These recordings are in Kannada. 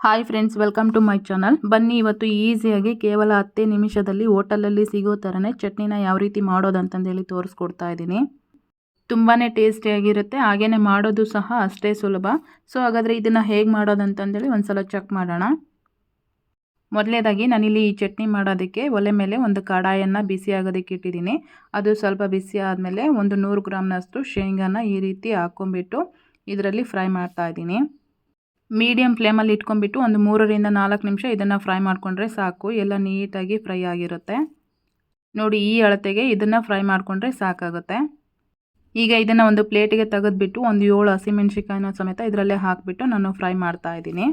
Hi friends, welcome to my channel. ಬನ್ನಿ ಇವತ್ತು ಈಸಿಯಾಗಿ ಕೇವಲ 10 ನಿಮಿಷದಲ್ಲಿ ಹೋಟೆಲಲ್ಲಿ ಸಿಗೋ ಥರನೇ ಚಟ್ನಿನ ಯಾವ ರೀತಿ ಮಾಡೋದಂತಂದೇಳಿ ತೋರಿಸ್ಕೊಡ್ತಾ ಇದ್ದೀನಿ. ತುಂಬಾ ಟೇಸ್ಟಿಯಾಗಿರುತ್ತೆ, ಹಾಗೆಯೇ ಮಾಡೋದು ಸಹ ಅಷ್ಟೇ ಸುಲಭ. ಸೊ ಹಾಗಾದರೆ ಇದನ್ನು ಹೇಗೆ ಮಾಡೋದಂತಂದೇಳಿ ಒಂದ್ಸಲ ಚೆಕ್ ಮಾಡೋಣ. ಮೊದಲನೇದಾಗಿ ನಾನಿಲ್ಲಿ ಈ ಚಟ್ನಿ ಮಾಡೋದಕ್ಕೆ ಒಲೆ ಮೇಲೆ ಒಂದು ಕಡಾಯನ್ನು ಬಿಸಿ ಆಗೋದಕ್ಕೆ ಇಟ್ಟಿದ್ದೀನಿ. ಅದು ಸ್ವಲ್ಪ ಬಿಸಿ ಆದಮೇಲೆ ಒಂದು 100 ಗ್ರಾಮ್ನಷ್ಟು ಶೇಂಗಾನ ಈ ರೀತಿ ಹಾಕ್ಕೊಂಬಿಟ್ಟು ಇದರಲ್ಲಿ ಫ್ರೈ ಮಾಡ್ತಾ ಇದ್ದೀನಿ. ಮೀಡಿಯಮ್ ಫ್ಲೇಮಲ್ಲಿ ಇಟ್ಕೊಂಡ್ಬಿಟ್ಟು ಒಂದು 3ರಿಂದ 4 ನಿಮಿಷ ಇದನ್ನು ಫ್ರೈ ಮಾಡಿಕೊಂಡ್ರೆ ಸಾಕು. ಎಲ್ಲ ನೀಟಾಗಿ ಫ್ರೈ ಆಗಿರುತ್ತೆ. ನೋಡಿ, ಈ ಅಳತೆಗೆ ಇದನ್ನು ಫ್ರೈ ಮಾಡಿಕೊಂಡ್ರೆ ಸಾಕಾಗುತ್ತೆ. ಈಗ ಇದನ್ನು ಒಂದು ಪ್ಲೇಟಿಗೆ ತೆಗೆದುಬಿಟ್ಟು ಒಂದು 7 ಹಸಿಮೆಣಸಿಕಾಯಿನ ಸಮೇತ ಇದರಲ್ಲೇ ಹಾಕಿಬಿಟ್ಟು ನಾನು ಫ್ರೈ ಮಾಡ್ತಾ ಇದ್ದೀನಿ.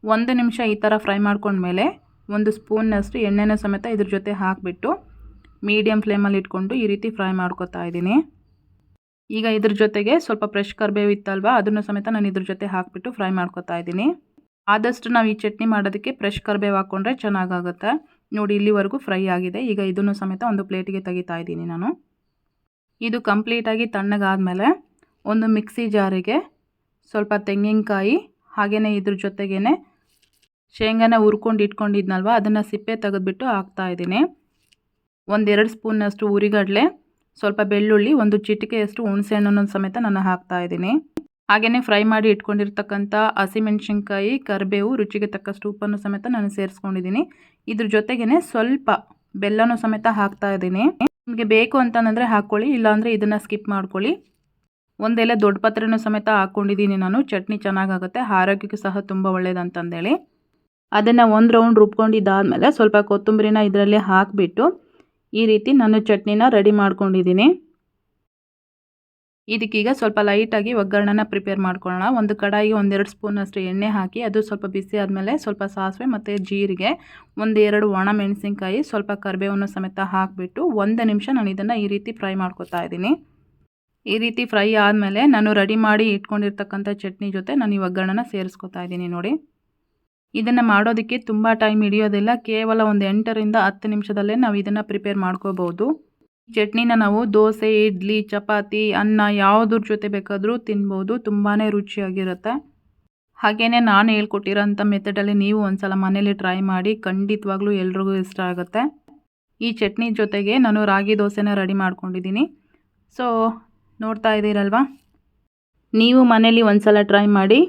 1 ನಿಮಿಷ ಈ ಥರ ಫ್ರೈ ಮಾಡ್ಕೊಂಡ್ಮೇಲೆ ಒಂದು ಸ್ಪೂನ್ನಷ್ಟು ಎಣ್ಣೆನ ಸಮೇತ ಇದ್ರ ಜೊತೆ ಹಾಕಿಬಿಟ್ಟು ಮೀಡಿಯಮ್ ಫ್ಲೇಮಲ್ಲಿ ಇಟ್ಕೊಂಡು ಈ ರೀತಿ ಫ್ರೈ ಮಾಡ್ಕೊತಾ ಇದ್ದೀನಿ. ಈಗ ಇದ್ರ ಜೊತೆಗೆ ಸ್ವಲ್ಪ ಫ್ರೆಶ್ ಕರಿಬೇವು ಇತ್ತಲ್ವ, ಅದನ್ನು ಸಮೇತ ನಾನು ಇದ್ರ ಜೊತೆ ಹಾಕಿಬಿಟ್ಟು ಫ್ರೈ ಮಾಡ್ಕೊತಾ ಇದ್ದೀನಿ. ಆದಷ್ಟು ನಾವು ಈ ಚಟ್ನಿ ಮಾಡೋದಕ್ಕೆ ಫ್ರೆಶ್ ಕರಿಬೇವು ಹಾಕ್ಕೊಂಡ್ರೆ ಚೆನ್ನಾಗಾಗುತ್ತೆ. ನೋಡಿ, ಇಲ್ಲಿವರೆಗೂ ಫ್ರೈ ಆಗಿದೆ. ಈಗ ಇದನ್ನು ಸಮೇತ ಒಂದು ಪ್ಲೇಟಿಗೆ ತೆಗಿತಾ ಇದ್ದೀನಿ ನಾನು. ಇದು ಕಂಪ್ಲೀಟಾಗಿ ತಣ್ಣಗಾದಮೇಲೆ ಒಂದು ಮಿಕ್ಸಿ ಜಾರಿಗೆ ಸ್ವಲ್ಪ ತೆಂಗಿನಕಾಯಿ, ಹಾಗೆಯೇ ಇದ್ರ ಜೊತೆಗೇ ಶೇಂಗಾನ ಹುರ್ಕೊಂಡು ಇಟ್ಕೊಂಡಿದ್ನಲ್ವ, ಅದನ್ನು ಸಿಪ್ಪೆ ತೆಗೆದುಬಿಟ್ಟು ಹಾಕ್ತಾಯಿದ್ದೀನಿ. 1-2 ಸ್ಪೂನ್ನಷ್ಟು ಉರಿಗಡಲೆ, ಸ್ವಲ್ಪ ಬೆಳ್ಳುಳ್ಳಿ, ಒಂದು ಚಿಟಿಕೆಯಷ್ಟು ಹುಣಸೆಹಣ್ಣನ್ನು ಸಮೇತ ನಾನು ಹಾಕ್ತಾಯಿದ್ದೀನಿ. ಹಾಗೆಯೇ ಫ್ರೈ ಮಾಡಿ ಇಟ್ಕೊಂಡಿರ್ತಕ್ಕಂಥ ಹಸಿಮೆಣಸಿನ್ಕಾಯಿ, ಕರಿಬೇವು, ರುಚಿಗೆ ತಕ್ಕಷ್ಟು ಉಪ್ಪನ್ನು ಸಮೇತ ನಾನು ಸೇರಿಸ್ಕೊಂಡಿದ್ದೀನಿ. ಇದ್ರ ಜೊತೆಗೇ ಸ್ವಲ್ಪ ಬೆಲ್ಲನೂ ಸಮೇತ ಹಾಕ್ತಾಯಿದ್ದೀನಿ. ನಿಮಗೆ ಬೇಕು ಅಂತಂದರೆ ಹಾಕ್ಕೊಳ್ಳಿ, ಇಲ್ಲಾಂದರೆ ಇದನ್ನು ಸ್ಕಿಪ್ ಮಾಡ್ಕೊಳ್ಳಿ. ಒಂದೆಲೆ ದೊಡ್ಡ ಪತ್ರೆನೂ ಸಮೇತ ಹಾಕ್ಕೊಂಡಿದ್ದೀನಿ ನಾನು. ಚಟ್ನಿ ಚೆನ್ನಾಗಾಗುತ್ತೆ, ಆರೋಗ್ಯಕ್ಕೂ ಸಹ ತುಂಬ ಒಳ್ಳೆಯದಂತಂದೇಳಿ. ಅದನ್ನು ಒಂದು ರೌಂಡ್ ರುಬ್ಕೊಂಡಿದ್ದಾದಮೇಲೆ ಸ್ವಲ್ಪ ಕೊತ್ತಂಬರಿನ ಇದರಲ್ಲಿ ಹಾಕಿಬಿಟ್ಟು ಈ ರೀತಿ ನಾನು ಚಟ್ನಿನ ರೆಡಿ ಮಾಡ್ಕೊಂಡಿದ್ದೀನಿ. ಇದಕ್ಕೀಗ ಸ್ವಲ್ಪ ಲೈಟಾಗಿ ಒಗ್ಗರಣೆನ ಪ್ರಿಪೇರ್ ಮಾಡ್ಕೊಳ್ಳೋಣ. ಒಂದು ಕಡಾಯಿಗೆ 1-2 ಸ್ಪೂನಷ್ಟು ಎಣ್ಣೆ ಹಾಕಿ ಅದು ಸ್ವಲ್ಪ ಬಿಸಿ ಆದಮೇಲೆ ಸ್ವಲ್ಪ ಸಾಸಿವೆ ಮತ್ತು ಜೀರಿಗೆ, 1-2 ಒಣ ಮೆಣಸಿನ್ಕಾಯಿ, ಸ್ವಲ್ಪ ಕರಿಬೇವನ್ನು ಸಮೇತ ಹಾಕಿಬಿಟ್ಟು 1 ನಿಮಿಷ ನಾನು ಇದನ್ನು ಈ ರೀತಿ ಫ್ರೈ ಮಾಡ್ಕೊತಾ ಇದ್ದೀನಿ. ಈ ರೀತಿ ಫ್ರೈ ಆದಮೇಲೆ ನಾನು ರೆಡಿ ಮಾಡಿ ಇಟ್ಕೊಂಡಿರ್ತಕ್ಕಂಥ ಚಟ್ನಿ ಜೊತೆ ನಾನು ಈ ಒಗ್ಗರಣೆನ ಸೇರಿಸ್ಕೊತಾ ಇದ್ದೀನಿ. ನೋಡಿ, ಇದನ್ನು ಮಾಡೋದಕ್ಕೆ ತುಂಬ ಟೈಮ್ ಹಿಡಿಯೋದಿಲ್ಲ. ಕೇವಲ ಒಂದು 8ರಿಂದ 10 ನಿಮಿಷದಲ್ಲೇ ನಾವು ಇದನ್ನು ಪ್ರಿಪೇರ್ ಮಾಡ್ಕೋಬೋದು. ಚಟ್ನಿನ ನಾವು ದೋಸೆ, ಇಡ್ಲಿ, ಚಪಾತಿ, ಅನ್ನ ಯಾವುದ್ರ ಜೊತೆ ಬೇಕಾದರೂ ತಿನ್ಬೋದು. ತುಂಬಾ ರುಚಿಯಾಗಿರುತ್ತೆ. ಹಾಗೆಯೇ ನಾನು ಹೇಳ್ಕೊಟ್ಟಿರೋಂಥ ಮೆಥಡಲ್ಲಿ ನೀವು ಒಂದ್ಸಲ ಮನೇಲಿ ಟ್ರೈ ಮಾಡಿ, ಖಂಡಿತವಾಗ್ಲೂ ಎಲ್ರಿಗೂ ಇಷ್ಟ ಆಗುತ್ತೆ. ಈ ಚಟ್ನಿ ಜೊತೆಗೆ ನಾನು ರಾಗಿ ದೋಸೆನ ರೆಡಿ ಮಾಡ್ಕೊಂಡಿದ್ದೀನಿ. ಸೊ ನೋಡ್ತಾ ಇದ್ದೀರಲ್ವಾ, ನೀವು ಮನೇಲಿ ಒಂದ್ಸಲ ಟ್ರೈ ಮಾಡಿ.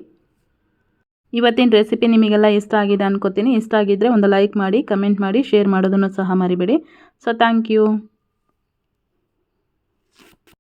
ಇವತ್ತಿನ ರೆಸಿಪಿ ನಿಮಗೆಲ್ಲ ಇಷ್ಟ ಆಗಿದೆ ಅನ್ಕೋತೀನಿ. ಇಷ್ಟ ಆಗಿದ್ದರೆ ಒಂದು ಲೈಕ್ ಮಾಡಿ, ಕಮೆಂಟ್ ಮಾಡಿ, ಶೇರ್ ಮಾಡೋದನ್ನು ಸಹ ಮರಿಬೇಡಿ. So thank you.